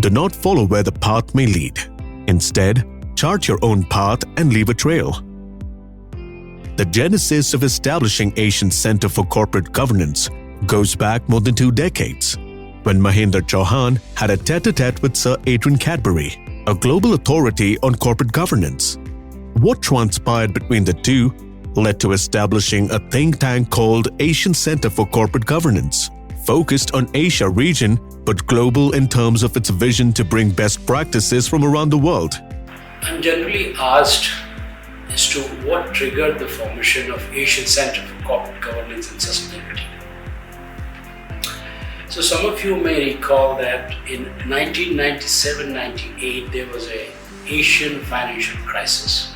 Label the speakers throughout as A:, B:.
A: Do not follow where the path may lead. Instead, chart your own path and leave a trail. The genesis of establishing Asian Center for Corporate Governance goes back more than 2 decades, when Mahendra Chauhan had a tête-à-tête with Sir Adrian Cadbury, a global authority on corporate governance. What transpired between the two led to establishing a think tank called Asian Center for Corporate Governance, focused on Asia region but global in terms of its vision to bring best practices from around the world.
B: I'm generally asked as to what triggered the formation of Asian Center for Corporate Governance and Sustainability. So some of you may recall that in 1997-98 there was an Asian financial crisis,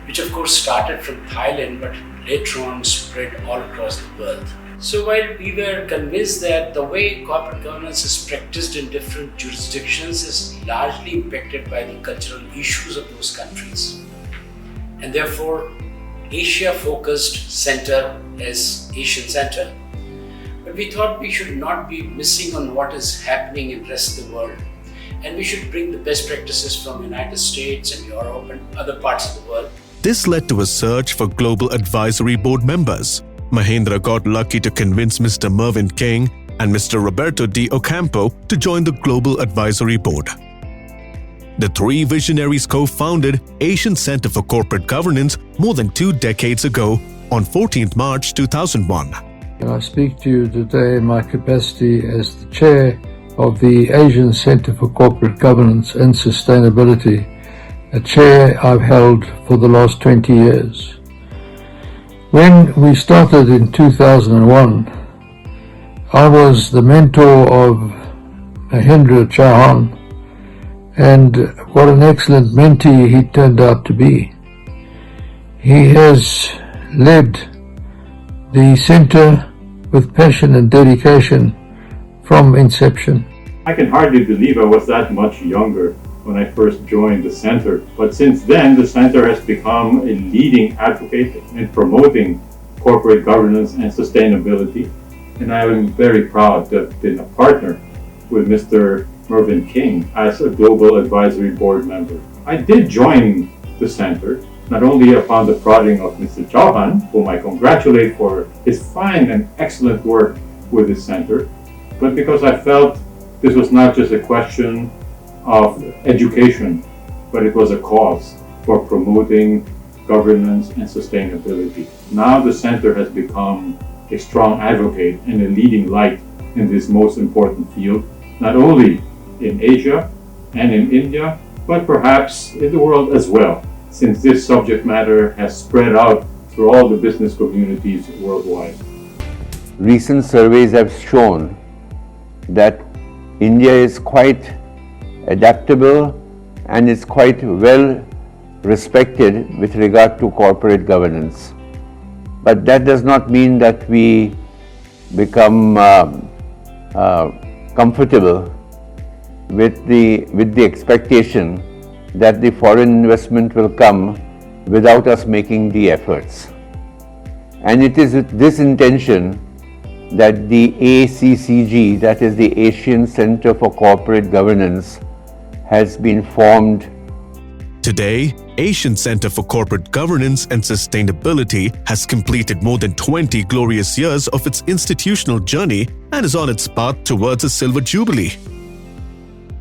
B: which of course started from Thailand but later on spread all across the world. So while we were convinced that the way corporate governance is practiced in different jurisdictions is largely impacted by the cultural issues of those countries, and therefore Asia-focused center as Asian Center, but we thought we should not be missing on what is happening in the rest of the world, and we should bring the best practices from United States and Europe and other parts of the world.
A: This led to a search for global advisory board members. Mahendra got lucky to convince Mr. Mervyn King and Mr. Roberto D. Ocampo to join the Global Advisory Board. The 3 visionaries co-founded Asian Center for Corporate Governance more than 2 decades ago on 14th March 2001.
C: I speak to you today in my capacity as the chair of the Asian Center for Corporate Governance and Sustainability, a chair I've held for the last 20 years. When we started in 2001, I was the mentor of Mahendra Chauhan, and what an excellent mentee he turned out to be. He has led the center with passion and dedication from inception.
D: I can hardly believe I was that much younger when I first joined the center, but since then the center has become a leading advocate in promoting corporate governance and sustainability, and I am very proud to have been a partner with Mr. Mervyn King as a Global Advisory Board member. I did join the center not only upon the prodding of Mr. Chauhan, whom I congratulate for his fine and excellent work with the center, but because I felt this was not just a question of education, but it was a cause for promoting governance and sustainability. Now the center has become a strong advocate and a leading light in this most important field, not only in Asia and in India, but perhaps in the world as well, since this subject matter has spread out through all the business communities worldwide.
E: Recent surveys have shown that India is quite adaptable and is quite well respected with regard to corporate governance. But that does not mean that we become comfortable with the expectation that the foreign investment will come without us making the efforts. And it is with this intention that the ACCG, that is the Asian Center for Corporate Governance, has been formed.
A: Today, Asian Center for Corporate Governance and Sustainability has completed more than 20 glorious years of its institutional journey and is on its path towards a silver jubilee.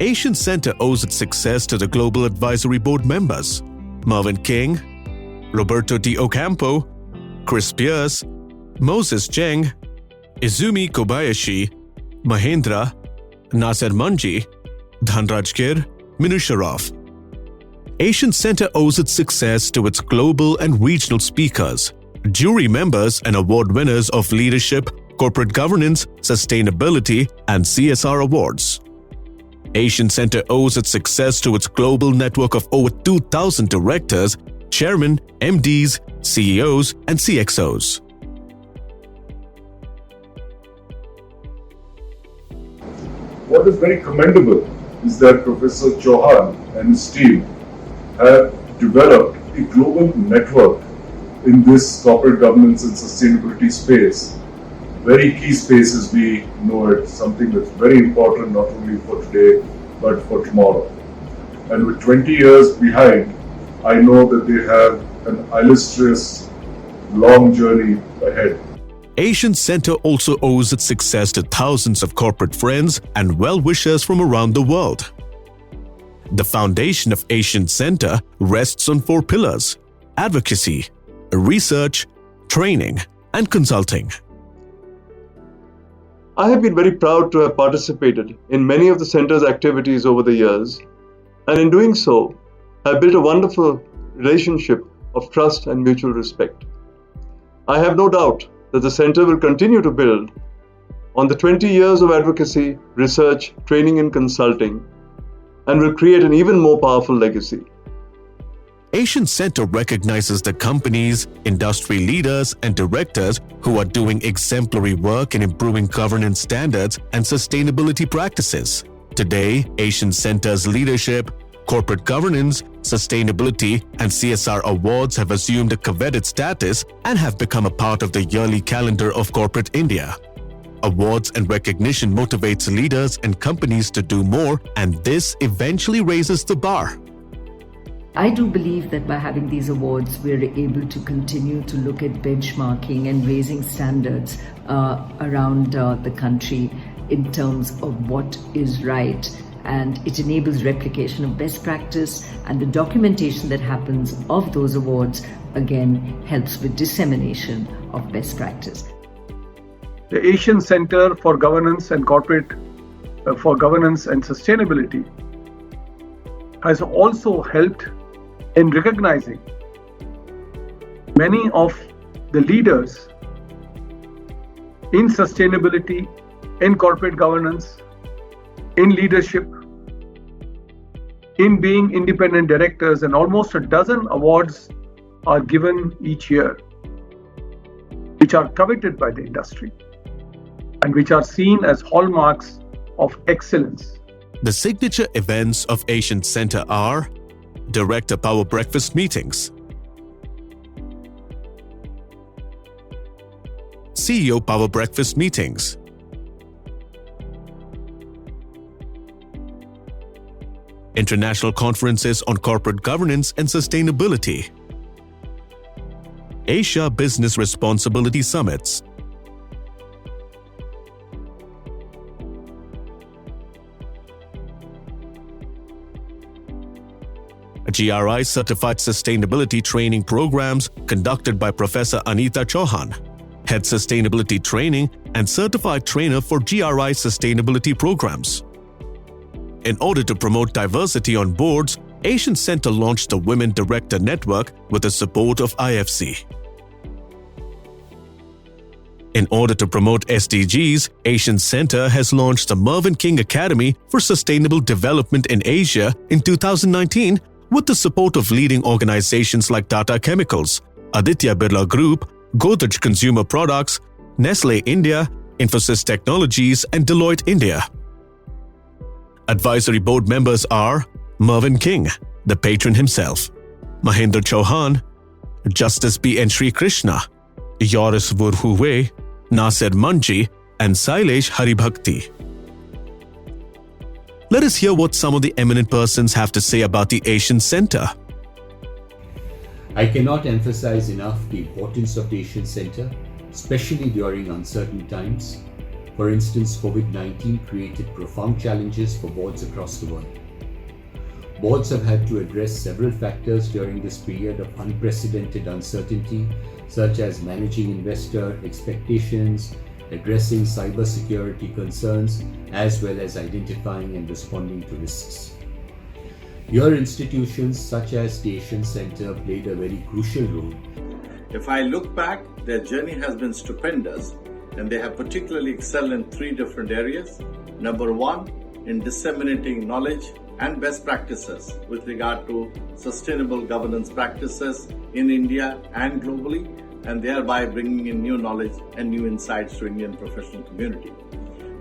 A: Asian Center owes its success to the Global Advisory Board members, Mervyn King, Roberto D. Ocampo, Chris Pierce, Moses Cheng, Izumi Kobayashi, Mahendra, Nasser Manji, Dhanraj Gir, Minu Sharaf. Asian Center owes its success to its global and regional speakers, jury members and award winners of leadership, corporate governance, sustainability, and CSR awards. Asian Center owes its success to its global network of over 2,000 directors, chairmen, MDs, CEOs, and CXOs.
F: What is very commendable is that Professor Chauhan and his team have developed a global network in this corporate governance and sustainability space. Very key space as we know it, something that's very important not only for today but for tomorrow. And with 20 years behind, I know that they have an illustrious, long journey ahead.
A: Asian Center also owes its success to thousands of corporate friends and well-wishers from around the world. The foundation of Asian Center rests on 4 pillars: advocacy, research, training, and consulting.
G: I have been very proud to have participated in many of the center's activities over the years, and in doing so, have built a wonderful relationship of trust and mutual respect. I have no doubt that the center will continue to build on the 20 years of advocacy, research, training, and consulting, and will create an even more powerful legacy.
A: Asian Center recognizes the companies, industry leaders, and directors who are doing exemplary work in improving governance standards and sustainability practices. Today, Asian Center's leadership, corporate governance, sustainability, and CSR awards have assumed a coveted status and have become a part of the yearly calendar of corporate India. Awards and recognition motivates leaders and companies to do more, and this eventually raises the bar.
H: I do believe that by having these awards, we're able to continue to look at benchmarking and raising standards around the country in terms of what is right. And it enables replication of best practice, and the documentation that happens of those awards again helps with dissemination of best practice.
I: The Asian Center for Governance and Governance and Sustainability has also helped in recognizing many of the leaders in sustainability, in corporate governance, in leadership, in being independent directors, and almost a dozen awards are given each year, which are coveted by the industry and which are seen as hallmarks of excellence.
A: The signature events of Asian Center are Director Power Breakfast Meetings, CEO Power Breakfast Meetings, International Conferences on Corporate Governance and Sustainability, Asia Business Responsibility Summits, GRI Certified Sustainability Training Programs conducted by Professor Anita Chauhan, Head Sustainability Training and Certified Trainer for GRI Sustainability Programs. In order to promote diversity on boards, Asian Center launched the Women Director Network with the support of IFC. In order to promote SDGs, Asian Center has launched the Mervyn King Academy for Sustainable Development in Asia in 2019 with the support of leading organizations like Tata Chemicals, Aditya Birla Group, Godrej Consumer Products, Nestle India, Infosys Technologies, and Deloitte India. Advisory board members are Mervyn King, the patron himself, Mahendra Chauhan, Justice B. N. Sri Krishna, Yoris Vurhuwe, Nasir Manji, and Sailesh Haribhakti. Let us hear what some of the eminent persons have to say about the Asian Center.
J: I cannot emphasize enough the importance of the Asian Center, especially during uncertain times. For instance, COVID-19 created profound challenges for boards across the world. Boards have had to address several factors during this period of unprecedented uncertainty, such as managing investor expectations, addressing cybersecurity concerns, as well as identifying and responding to risks. Your institutions, such as the Asian Center, played a very crucial role.
K: If I look back, their journey has been stupendous, and they have particularly excelled in 3 different areas. Number 1, in disseminating knowledge and best practices with regard to sustainable governance practices in India and globally, and thereby bringing in new knowledge and new insights to Indian professional community.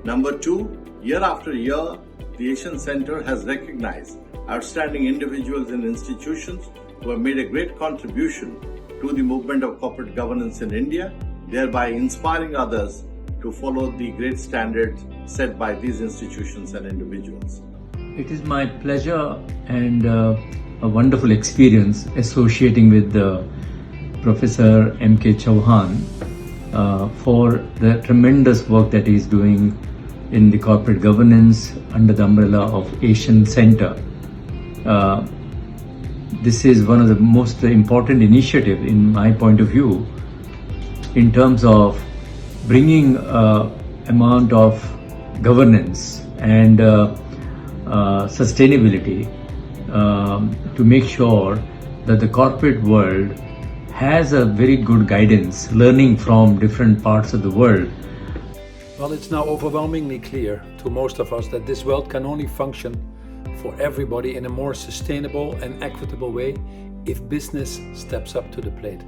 K: Number 2, year after year, the Asian Center has recognized outstanding individuals and institutions who have made a great contribution to the movement of corporate governance in India, thereby inspiring others to follow the great standards set by these institutions and individuals.
L: It is my pleasure and a wonderful experience associating with Professor M.K. Chauhan for the tremendous work that he is doing in the corporate governance under the umbrella of Asian Center. This is one of the most important initiatives in my point of view in terms of bringing amount of governance and sustainability to make sure that the corporate world has a very good guidance, learning from different parts of the world.
M: Well, it's now overwhelmingly clear to most of us that this world can only function for everybody in a more sustainable and equitable way if business steps up to the plate.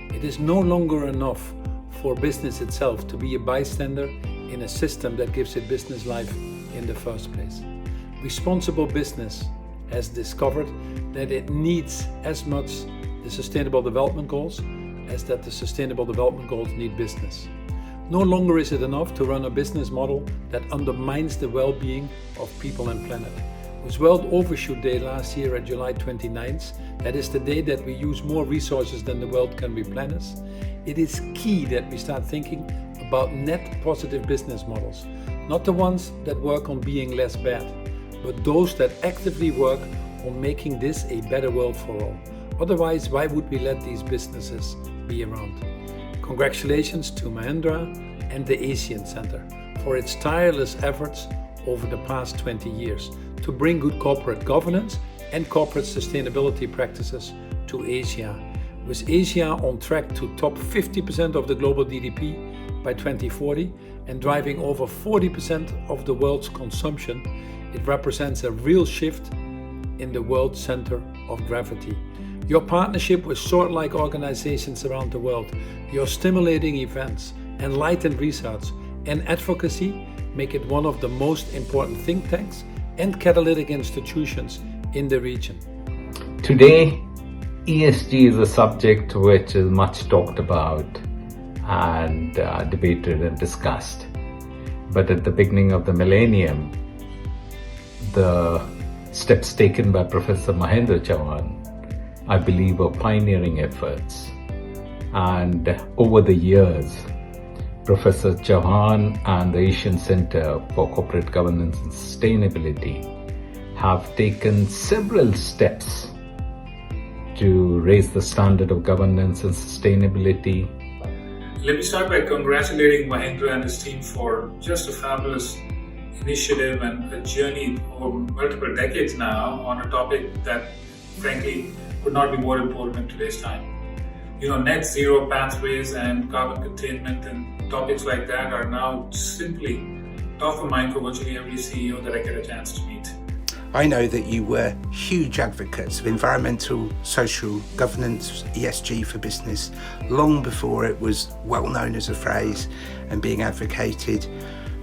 M: It is no longer enough for business itself to be a bystander in a system that gives it business life in the first place. Responsible business has discovered that it needs as much the Sustainable Development Goals as that the Sustainable Development Goals need business. No longer is it enough to run a business model that undermines the well-being of people and planet. It was World Overshoot Day last year at July 29th. That is the day that we use more resources than the world can replenish. It is key that we start thinking about net positive business models, not the ones that work on being less bad, but those that actively work on making this a better world for all. Otherwise, why would we let these businesses be around? Congratulations to Mahindra and the ASEAN Center for its tireless efforts over the past 20 years to bring good corporate governance and corporate sustainability practices to Asia. With Asia on track to top 50% of the global GDP by 2040 and driving over 40% of the world's consumption, it represents a real shift in the world center of gravity. Your partnership with sword-like organizations around the world, your stimulating events, enlightened research, and advocacy make it one of the most important think tanks and catalytic institutions in the region.
N: Today, ESG is a subject which is much talked about and debated and discussed. But at the beginning of the millennium, the steps taken by Professor Mahendra Chauhan, I believe, were pioneering efforts. And over the years, Professor Chauhan and the Asian Center for Corporate Governance and Sustainability have taken several steps to raise the standard of governance and sustainability.
O: Let me start by congratulating Mahendra and his team for just a fabulous initiative and a journey over multiple decades now on a topic that, frankly, could not be more important in today's time. Net zero pathways and carbon containment and topics like that are now simply top of mind for virtually every CEO that I get a chance to meet.
P: I know that you were huge advocates of environmental, social governance, ESG for business, long before it was well known as a phrase and being advocated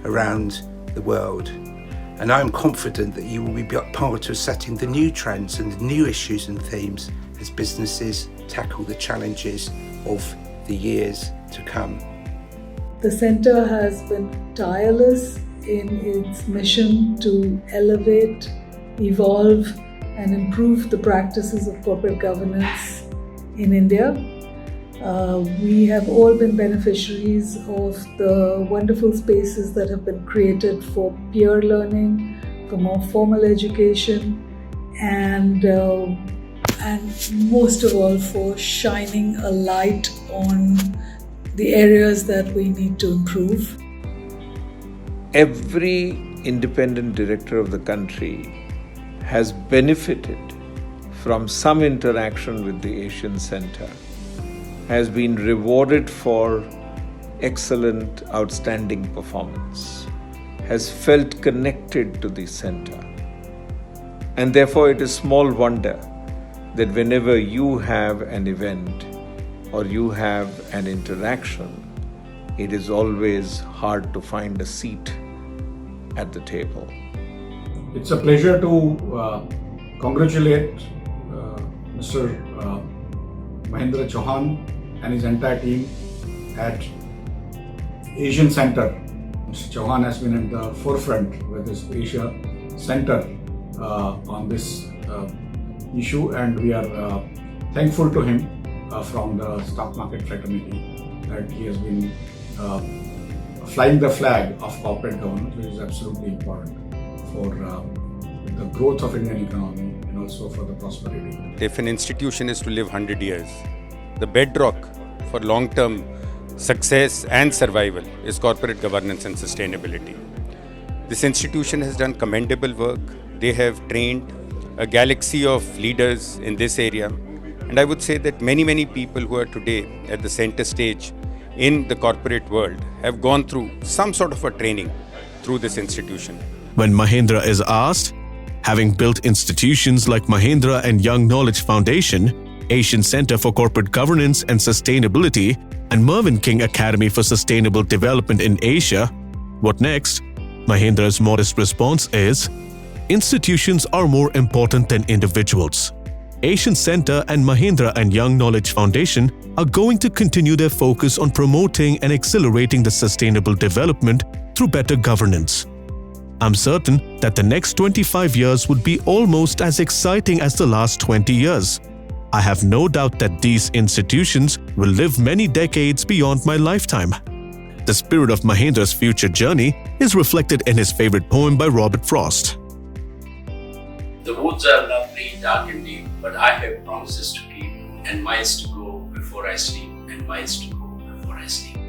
P: around the world. And I'm confident that you will be part of setting the new trends and the new issues and themes as businesses tackle the challenges of the years to come.
Q: The Centre has been tireless in its mission to elevate, evolve and improve the practices of corporate governance in India. We have all been beneficiaries of the wonderful spaces that have been created for peer learning, for more formal education, and most of all for shining a light on the areas that we need to improve.
R: Every independent director of the country has benefited from some interaction with the Asian Center, has been rewarded for excellent, outstanding performance, has felt connected to the center. And therefore it is small wonder that whenever you have an event or you have an interaction, it is always hard to find a seat at the table.
S: It's a pleasure to congratulate Mr. Mahendra Chauhan and his entire team at Asian Center. Mr. Chauhan has been at the forefront with this Asia Center on this issue, and we are thankful to him from the stock market fraternity that he has been flying the flag of corporate governance, which is absolutely important for the growth of Indian economy and also for the prosperity.
T: If an institution is to live 100 years, the bedrock for long-term success and survival is corporate governance and sustainability. This institution has done commendable work. They have trained a galaxy of leaders in this area. And I would say that many people who are today at the center stage in the corporate world have gone through some sort of a training through this institution.
A: When Mahendra is asked, having built institutions like Mahindra and Young Knowledge Foundation, Asian Center for Corporate Governance and Sustainability, and Mervyn King Academy for Sustainable Development in Asia, what next? Mahendra's modest response is, institutions are more important than individuals. Asian Center and Mahindra and Young Knowledge Foundation are going to continue their focus on promoting and accelerating the sustainable development through better governance. I'm certain that the next 25 years would be almost as exciting as the last 20 years. I have no doubt that these institutions will live many decades beyond my lifetime. The spirit of Mahendra's future journey is reflected in his favorite poem by Robert Frost.
B: The woods are lovely, dark and deep, but I have promises to keep, and miles to go before I sleep, and miles to go before I sleep.